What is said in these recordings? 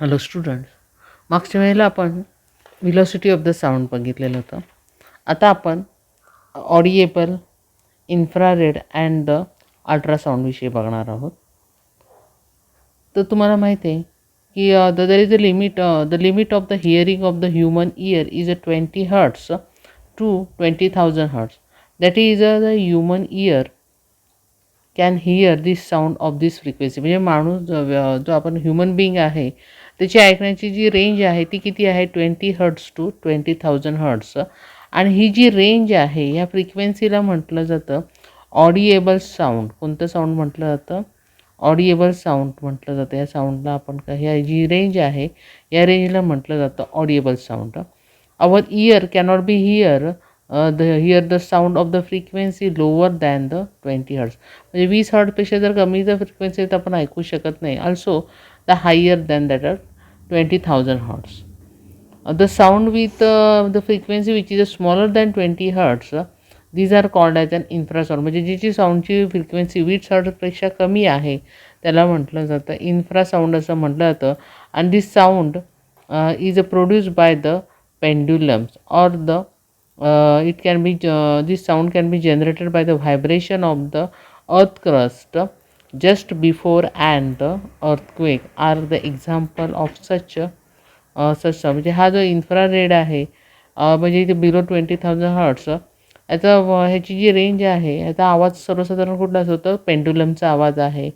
Hello student, मागच्या वेळेला आपण व्हिलॉसिटी ऑफ द साऊंड बघितलेलं होतं. आता आपण ऑडिएबल, इन्फ्रारेड अँड द अल्ट्रासाऊंडविषयी बघणार आहोत. तर तुम्हाला माहिती आहे की there is the limit of the hearing of the human ear is 20 hertz to 20,000 hertz. That is the human ear can hear this sound of this frequency. म्हणजे माणूस जो आपण ह्युमन बिईंग आहे त्याची ऐकण्याची जी रेंज आहे ती किती आहे? 20 हर्ट्स टू 20,000 हर्ट्स. आणि ही जी रेंज आहे ह्या फ्रिक्वेन्सीला म्हटलं जातं ऑडिएबल साऊंड. कोणतं साऊंड म्हटलं जातं? ऑडिएबल साऊंड म्हटलं जातं. या साऊंडला आपण ह्या जी रेंज आहे या रेंजला म्हटलं जातं audible sound. Our ear cannot be hear the sound of the frequency lower than the 20 hertz. म्हणजे 20 हर्ट्सपेक्षा जर कमी जर फ्रिक्वेन्सी तर आपण ऐकू शकत नाही. Also the higher than that are 20,000 hertz. The sound with the frequency which is smaller than 20 hertz, these are called as an infrasound. म्हणजे जी साऊंडची फ्रिक्वेन्सी 20 हर्ट्सपेक्षा कमी आहे त्याला म्हटलं जातं इन्फ्रासाऊंड असं म्हटलं जातं. आणि this sound is produced by the pendulums or the it can be this sound can be generated by the vibration of the earth crust just before and the earthquake are the example of such म्हणजे हा जो infrared आहे म्हणजे इथे below 20,000 hertz याचा ह्याची जी range आहे याचा आवाज सर्वसाधारण कुठला असतो? तर पेंडुलमचा आवाज आहे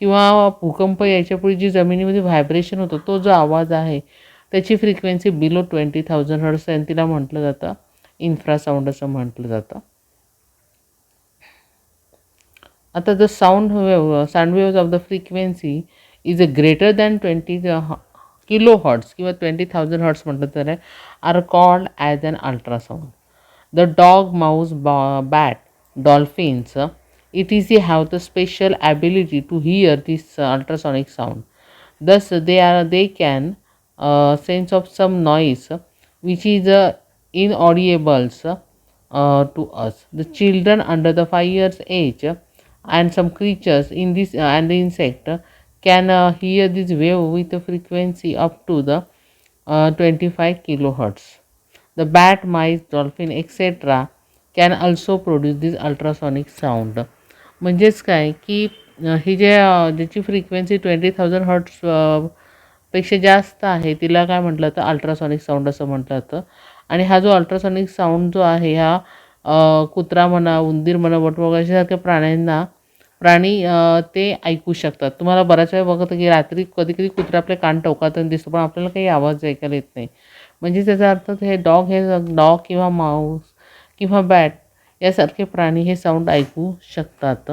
किंवा भूकंप याच्यापूर्वी जी जमिनीमध्ये व्हायब्रेशन होतो तो जो आवाज आहे त्याची फ्रिक्वेन्सी बिलो 20,000 हर्ट्स आणि तिला म्हटलं जातं इन्फ्रासाऊंड असं म्हटलं जातं. आता the sound waves of the frequency is greater than 20 kilo hertz किंवा 20,000 हर्ट्स म्हटलं तर are called as an ultrasound. The dog, mouse, bat, dolphins etc have the special ability to hear this ultrasonic sound. Thus, they can sense of some noise which is inaudible to us. The children under the 5 years age and some creatures in this and the insect can hear this wave with a frequency up to the 25 kilohertz. The bat, mice, dolphin, etc. can also produce this ultrasonic sound. म्हणजेच काय की ही ज्याची frequency 20,000 hertz पेक्षा जास्त आहे तिला काय म्हटलं जातं? अल्ट्रासॉनिक साऊंड असं म्हटलं जातं. आणि हा जो अल्ट्रासॉनिक साऊंड जो आहे ह्या कुत्रा म्हणा, उंदीर म्हणा, वटवाघळ अशासारख्या प्राणी ते ऐकू शकतात. तुम्हाला बऱ्याच वेळा बघतं की रात्री कधी कुत्रा आपले कान टोकावताना दिसतो पण आपल्याला काही आवाज ऐकायला येत नाही. म्हणजे त्याचा अर्थ हे डॉग किंवा माऊस किंवा बॅट यासारखे प्राणी हे साऊंड ऐकू शकतात.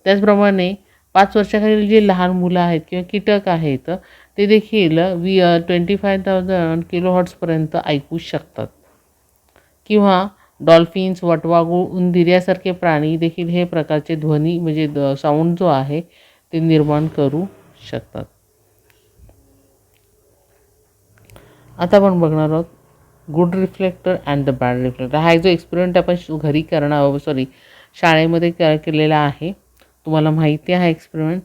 त्याचप्रमाणे 5 वर्षाखालील जे लहान मुलं आहेत किंवा कीटक आहेत ते देखील 25,000 किलो हर्ट्सपर्यंत ऐकू शकतात. किंवा डॉल्फिन्स, वटवाघूळ, उंदीर यासारखे प्राणी देखील हे प्रकारचे ध्वनी म्हणजे साऊंड जो आहे ते निर्माण करू शकतात. आता आपण बघणार आहोत good reflector and the bad reflector. हा जो एक्सपेरिमेंट आपण घरी शाळेमध्ये केलेला आहे. तुम्हाला माहिती आहे एक्सपेरिमेंट.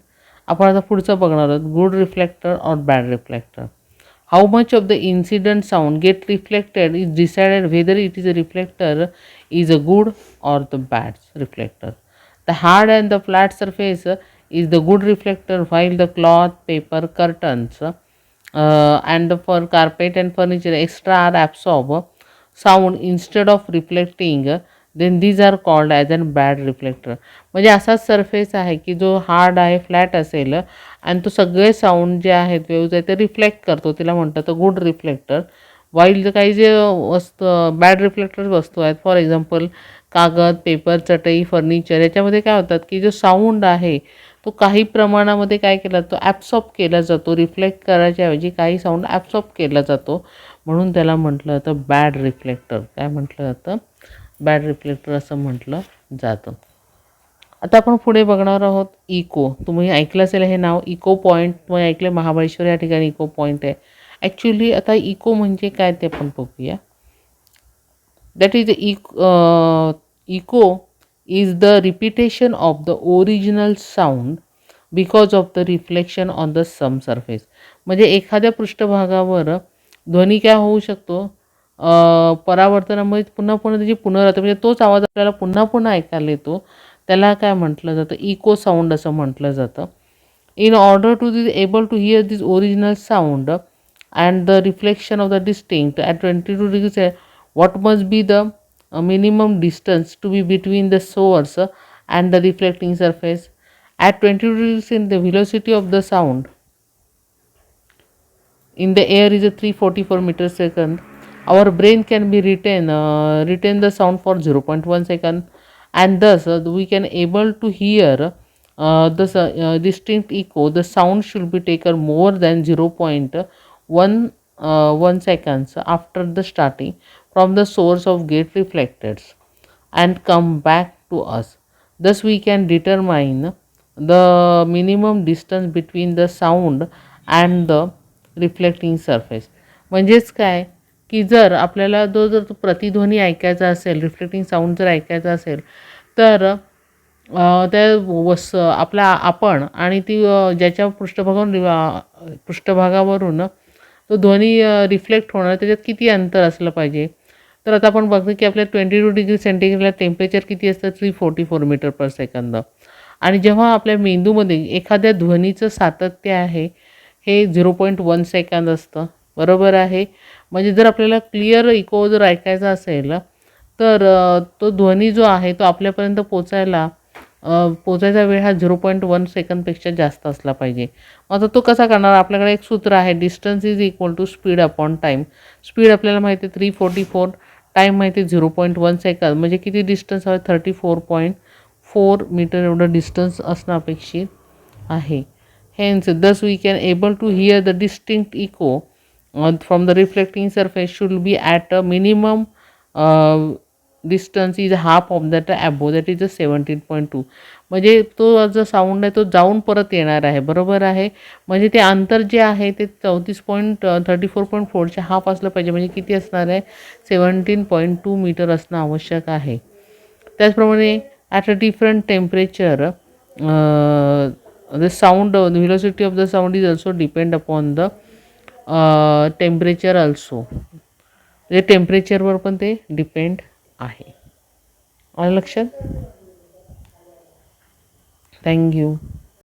आपण आता पुढचं बघणार आहोत गुड रिफ्लेक्टर और bad reflector. How much of the incident sound get reflected is decided whether it is a reflector is a good or the bad reflector. The hard and the flat surface is the good reflector while the cloth, paper, curtains and for carpet and furniture extra are absorb sound instead of reflecting, then these are called as a bad reflector. म्हणजे असाच surface आहे की जो hard आहे, flat असेल आणि तो सगळे साऊंड जे आहेत वेव्ज आहेत ते रिफ्लेक्ट करतो, तिला म्हणतात गुड रिफ्लेक्टर. वाईल काही जे बॅड रिफ्लेक्टर वस्तू आहेत फॉर एक्झाम्पल कागद, पेपर, चटई, फर्निचर याच्यामध्ये काय होतात की जो साऊंड आहे तो काही प्रमाणामध्ये काय केला जातो? ॲब्सॉर्ब केला जातो. रिफ्लेक्ट करायच्या ऐवजी काही साऊंड ॲब्सॉर्ब केला जातो म्हणून त्याला म्हटलं जातं बॅड रिफ्लेक्टर. काय म्हटलं जातं? बॅड रिफ्लेक्टर असं म्हटलं जातं. आता आपण पुढे बघणार आहोत इको. तुम्ही ऐकलं असेल हे नाव इको पॉईंट. तुम्ही ऐकलं महाबळेश्वर या ठिकाणी इको पॉईंट आहे. ॲक्च्युली आता इको म्हणजे काय ते आपण बघूया. That is echo is the repetition of the original sound because of the reflection on the some surface. म्हणजे एखाद्या पृष्ठभागावर ध्वनी काय होऊ शकतो, परावर्तनामुळे पुन्हा पुन्हा त्याची पुनरावृत्ती, म्हणजे तोच आवाज आपल्याला पुन्हा पुन्हा ऐकायला येतो. त्याला काय म्हटलं जातं, इको साऊंड असं म्हटलं जातं. In order to be able to hear this original sound and the reflection of the distinct at 22 degrees, what must be the minimum distance to be between the source and the reflecting surface? At 22 degrees in the velocity of the sound in the air is a 344 meters second. Our brain can be retain the sound for 0.1 second, and thus we can able to hear the distinct echo. The sound should be taken more than 0.1 seconds after the starting from the source of get reflected and come back to us. Thus we can determine the minimum distance between the sound and the reflecting surface. म्हणजेच काय, की जर आपल्याला जर तो प्रतिध्वनी ऐकायचा असेल, रिफ्लेक्टिंग साऊंड जर ऐकायचा असेल, तर त्या आपला आपण आणि ती ज्याच्या पृष्ठभागावरून तो ध्वनी रिफ्लेक्ट होणार, त्याच्यात किती अंतर असलं पाहिजे. तर आता आपण बघतो की आपल्या 22 डिग्री सेंटीग्रेडला टेम्परेचर किती असतं, 344 मीटर पर सेकंद. आणि जेव्हा आपल्या मेंदूमध्ये एखाद्या ध्वनीचं सातत्य आहे हे 0.1 सेकंद असतं, बरोबर आहे. म्हणजे जर आपल्याला क्लिअर इको जर ऐकायचा असेल, तर तो ध्वनी जो आहे तो आपल्यापर्यंत पोचायचा वेळ हा 0.1 सेकंदपेक्षा जास्त असला पाहिजे. आता तो कसा करणार, आपल्याकडे एक सूत्र आहे, distance is equal to speed upon time. Speed आपल्याला माहिती आहे 344, टाईम माहिती आहे 0.1 सेकंद, म्हणजे किती डिस्टन्स हवं, 34.4 मीटर एवढं डिस्टन्स असणं अपेक्षित आहे. Hence, thus we can able to hear the distinct echo from the reflecting surface should be at a minimum distance is half of that above, that is 17.2. म्हणजे तो जो साऊंड आहे तो जाऊन परत येणार आहे, बरोबर आहे. म्हणजे ते अंतर जे आहे ते 34.4च्या हाफ असलं पाहिजे, म्हणजे किती असणार आहे, 17.2 मीटर असणं आवश्यक आहे. त्याचप्रमाणे at a different temperature the sound, the velocity of the sound is also depend upon the temperature also. म्हणजे टेम्परेचरवर पण ते डिपेंड आहे. आलं लक्षात. थँक्यू.